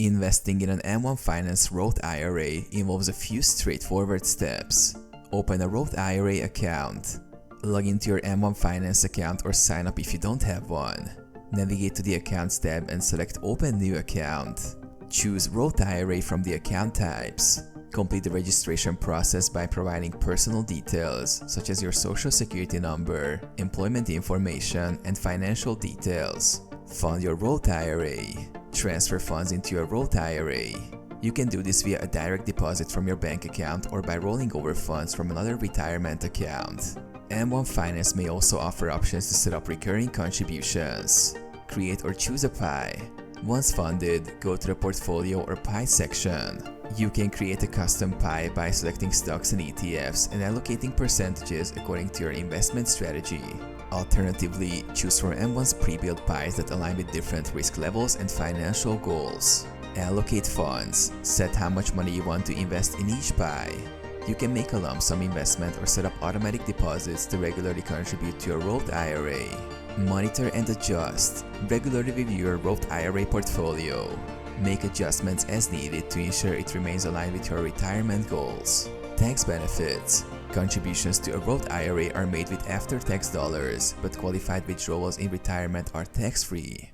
Investing in an M1 Finance Roth IRA involves a few straightforward steps. Open a Roth IRA account. Log into your M1 Finance account or sign up if you don't have one. Navigate to the Accounts tab and select Open New Account. Choose Roth IRA from the account types. Complete the registration process by providing personal details such as your social security number, employment information, and financial details. Fund your Roth IRA. Transfer funds into your Roth IRA. You can do this via a direct deposit from your bank account or by rolling over funds from another retirement account. M1 Finance may also offer options to set up recurring contributions. Create or choose a pie. Once funded, go to the Portfolio or Pie section. You can create a custom pie by selecting stocks and ETFs and allocating percentages according to your investment strategy. Alternatively, choose from M1's pre-built pies that align with different risk levels and financial goals. Allocate funds. Set how much money you want to invest in each pie. You can make a lump sum investment or set up automatic deposits to regularly contribute to your Roth IRA. Monitor and adjust. Regularly review your Roth IRA portfolio. Make adjustments as needed to ensure it remains aligned with your retirement goals. Tax benefits. Contributions to a Roth IRA are made with after-tax dollars, but qualified withdrawals in retirement are tax-free.